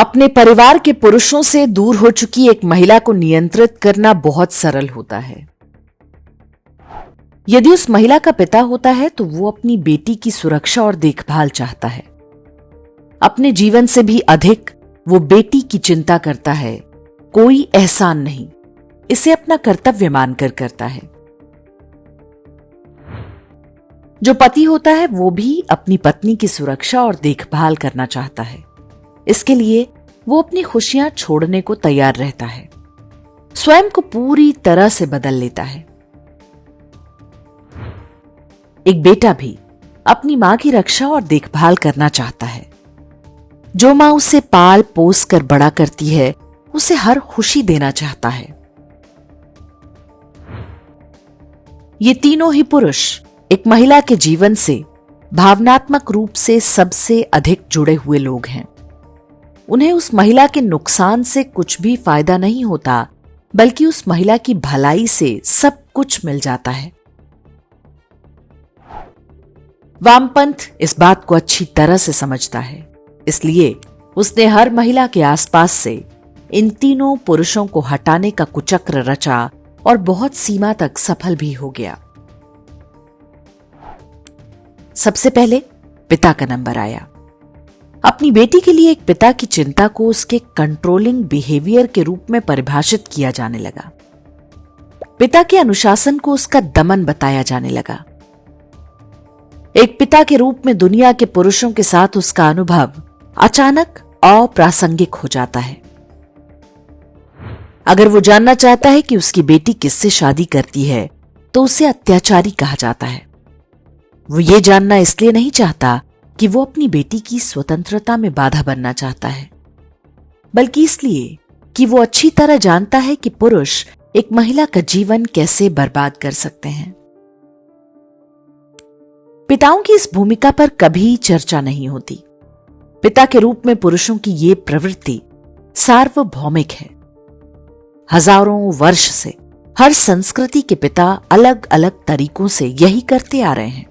अपने परिवार के पुरुषों से दूर हो चुकी एक महिला को नियंत्रित करना बहुत सरल होता है। यदि उस महिला का पिता होता है तो वो अपनी बेटी की सुरक्षा और देखभाल चाहता है। अपने जीवन से भी अधिक वो बेटी की चिंता करता है। कोई एहसान नहीं, इसे अपना कर्तव्य मानकर करता है। जो पति होता है वो भी अपनी पत्नी की सुरक्षा और देखभाल करना चाहता है। इसके लिए वो अपनी खुशियां छोड़ने को तैयार रहता है, स्वयं को पूरी तरह से बदल लेता है। एक बेटा भी अपनी मां की रक्षा और देखभाल करना चाहता है। जो मां उसे पाल पोस कर बड़ा करती है, उसे हर खुशी देना चाहता है। ये तीनों ही पुरुष एक महिला के जीवन से भावनात्मक रूप से सबसे अधिक जुड़े हुए लोग हैं। उन्हें उस महिला के नुकसान से कुछ भी फायदा नहीं होता, बल्कि उस महिला की भलाई से सब कुछ मिल जाता है। वामपंथ इस बात को अच्छी तरह से समझता है, इसलिए उसने हर महिला के आसपास से इन तीनों पुरुषों को हटाने का कुचक्र रचा और बहुत सीमा तक सफल भी हो गया। सबसे पहले पिता का नंबर आया। अपनी बेटी के लिए एक पिता की चिंता को उसके कंट्रोलिंग बिहेवियर के रूप में परिभाषित किया जाने लगा। पिता के अनुशासन को उसका दमन बताया जाने लगा। एक पिता के रूप में दुनिया के पुरुषों के साथ उसका अनुभव अचानक अप्रासंगिक हो जाता है। अगर वो जानना चाहता है कि उसकी बेटी किससे शादी करती है, तो उसे अत्याचारी कहा जाता है। वो ये जानना इसलिए नहीं चाहता कि वो अपनी बेटी की स्वतंत्रता में बाधा बनना चाहता है, बल्कि इसलिए कि वो अच्छी तरह जानता है कि पुरुष एक महिला का जीवन कैसे बर्बाद कर सकते हैं। पिताओं की इस भूमिका पर कभी चर्चा नहीं होती। पिता के रूप में पुरुषों की ये प्रवृत्ति सार्वभौमिक है। हजारों वर्ष से हर संस्कृति के पिता अलग अलग तरीकों से यही करते आ रहे हैं।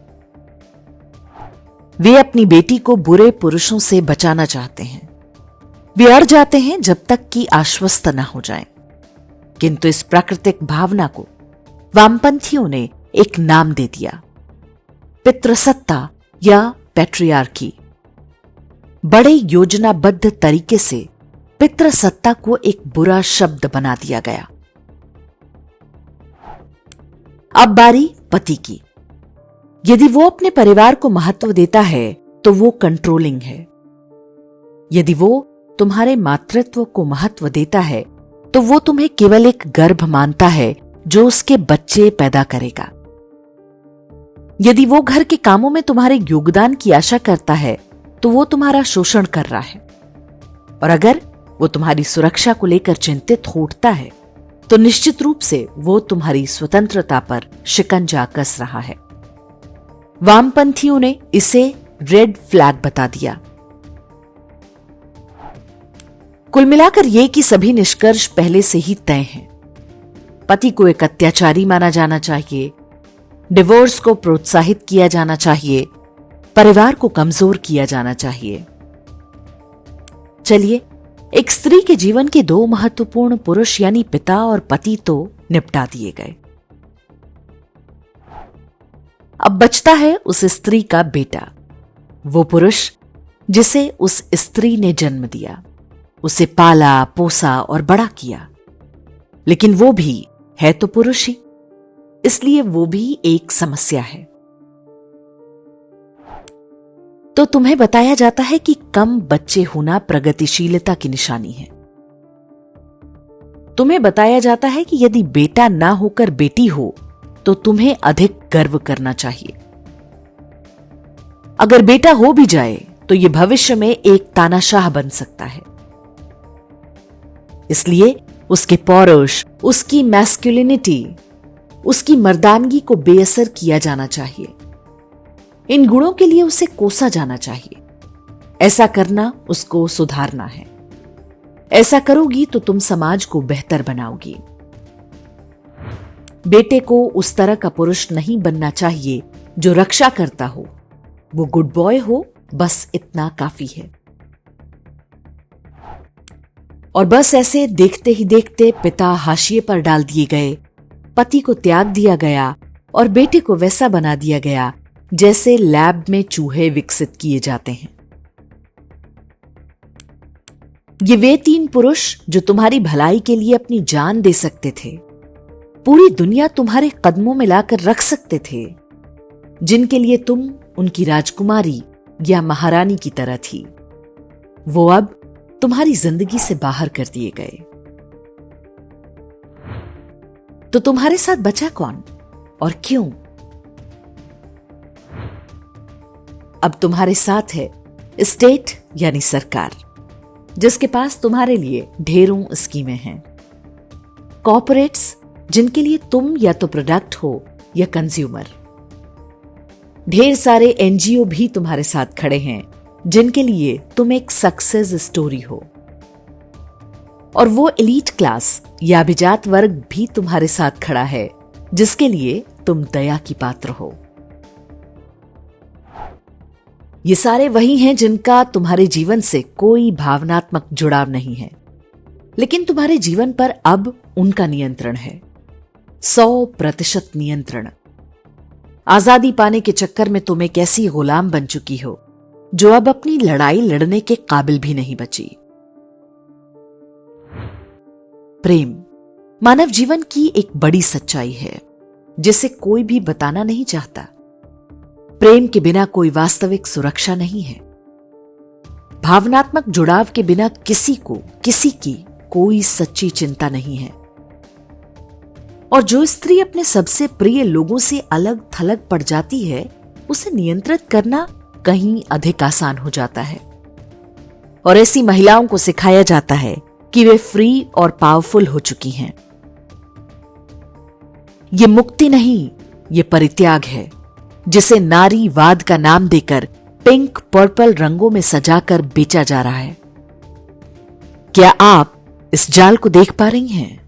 वे अपनी बेटी को बुरे पुरुषों से बचाना चाहते हैं। वे अड़ जाते हैं जब तक कि आश्वस्त न हो जाएं। किंतु इस प्राकृतिक भावना को वामपंथियों ने एक नाम दे दिया, पितृसत्ता या पैट्रियार्की। बड़े योजनाबद्ध तरीके से पितृसत्ता को एक बुरा शब्द बना दिया गया। अब बारी पति की। यदि वो अपने परिवार को महत्व देता है तो वो कंट्रोलिंग है। यदि वो तुम्हारे मातृत्व को महत्व देता है तो वो तुम्हें केवल एक गर्भ मानता है जो उसके बच्चे पैदा करेगा। यदि वो घर के कामों में तुम्हारे योगदान की आशा करता है तो वो तुम्हारा शोषण कर रहा है। और अगर वो तुम्हारी सुरक्षा को लेकर चिंतित होता है तो निश्चित रूप से वो तुम्हारी स्वतंत्रता पर शिकंजा कस रहा है। वामपंथियों ने इसे रेड फ्लैग बता दिया। कुल मिलाकर ये कि सभी निष्कर्ष पहले से ही तय हैं। पति को एक अत्याचारी माना जाना चाहिए, डिवोर्स को प्रोत्साहित किया जाना चाहिए, परिवार को कमजोर किया जाना चाहिए। चलिए, एक स्त्री के जीवन के दो महत्वपूर्ण पुरुष यानी पिता और पति तो निपटा दिए गए। अब बचता है उस स्त्री का बेटा, वो पुरुष जिसे उस स्त्री ने जन्म दिया, उसे पाला पोसा और बड़ा किया। लेकिन वो भी है तो पुरुष ही, इसलिए वो भी एक समस्या है। तो तुम्हें बताया जाता है कि कम बच्चे होना प्रगतिशीलता की निशानी है। तुम्हें बताया जाता है कि यदि बेटा ना होकर बेटी हो तो तुम्हें अधिक गर्व करना चाहिए। अगर बेटा हो भी जाए तो यह भविष्य में एक तानाशाह बन सकता है। इसलिए उसके पौरुष, उसकी मैस्कुलिनिटी, उसकी मर्दानगी को बेअसर किया जाना चाहिए। इन गुणों के लिए उसे कोसा जाना चाहिए। ऐसा करना उसको सुधारना है। ऐसा करोगी तो तुम समाज को बेहतर बनाओगी। बेटे को उस तरह का पुरुष नहीं बनना चाहिए जो रक्षा करता हो। वो गुड बॉय हो, बस इतना काफी है। और बस ऐसे देखते ही देखते पिता हाशिए पर डाल दिए गए, पति को त्याग दिया गया और बेटे को वैसा बना दिया गया जैसे लैब में चूहे विकसित किए जाते हैं। ये वे 3 पुरुष जो तुम्हारी भलाई के लिए अपनी जान दे सकते थे, पूरी दुनिया तुम्हारे कदमों में लाकर रख सकते थे, जिनके लिए तुम उनकी राजकुमारी या महारानी की तरह थी, वो अब तुम्हारी जिंदगी से बाहर कर दिए गए। तो तुम्हारे साथ बचा कौन और क्यों? अब तुम्हारे साथ है स्टेट यानी सरकार, जिसके पास तुम्हारे लिए ढेरों स्कीमें हैं। कॉर्पोरेट्स, जिनके लिए तुम या तो प्रोडक्ट हो या कंज्यूमर। ढेर सारे एनजीओ भी तुम्हारे साथ खड़े हैं, जिनके लिए तुम एक सक्सेस स्टोरी हो। और वो एलीट क्लास या अभिजात वर्ग भी तुम्हारे साथ खड़ा है, जिसके लिए तुम दया की पात्र हो। ये सारे वही हैं जिनका तुम्हारे जीवन से कोई भावनात्मक जुड़ाव नहीं है, लेकिन तुम्हारे जीवन पर अब उनका नियंत्रण है, 100% नियंत्रण। आजादी पाने के चक्कर में तुम एक ऐसी गुलाम बन चुकी हो जो अब अपनी लड़ाई लड़ने के काबिल भी नहीं बची। प्रेम मानव जीवन की एक बड़ी सच्चाई है, जिसे कोई भी बताना नहीं चाहता। प्रेम के बिना कोई वास्तविक सुरक्षा नहीं है। भावनात्मक जुड़ाव के बिना किसी को किसी की कोई सच्ची चिंता नहीं है। और जो स्त्री अपने सबसे प्रिय लोगों से अलग थलग पड़ जाती है, उसे नियंत्रित करना कहीं अधिक आसान हो जाता है। और ऐसी महिलाओं को सिखाया जाता है कि वे फ्री और पावरफुल हो चुकी हैं। ये मुक्ति नहीं, ये परित्याग है, जिसे नारीवाद का नाम देकर पिंक पर्पल रंगों में सजाकर बेचा जा रहा है। क्या आप इस जाल को देख पा रही हैं?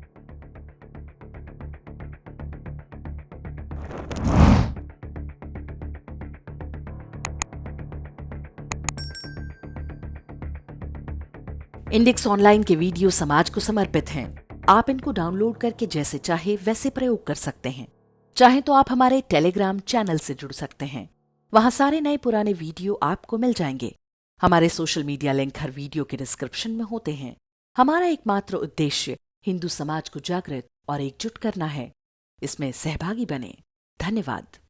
इंडेक्स ऑनलाइन के वीडियो समाज को समर्पित हैं। आप इनको डाउनलोड करके जैसे चाहे वैसे प्रयोग कर सकते हैं। चाहे तो आप हमारे टेलीग्राम चैनल से जुड़ सकते हैं। वहां सारे नए पुराने वीडियो आपको मिल जाएंगे। हमारे सोशल मीडिया लिंक हर वीडियो के डिस्क्रिप्शन में होते हैं। हमारा एकमात्र उद्देश्य हिंदू समाज को जागृत और एकजुट करना है। इसमें सहभागी बने। धन्यवाद।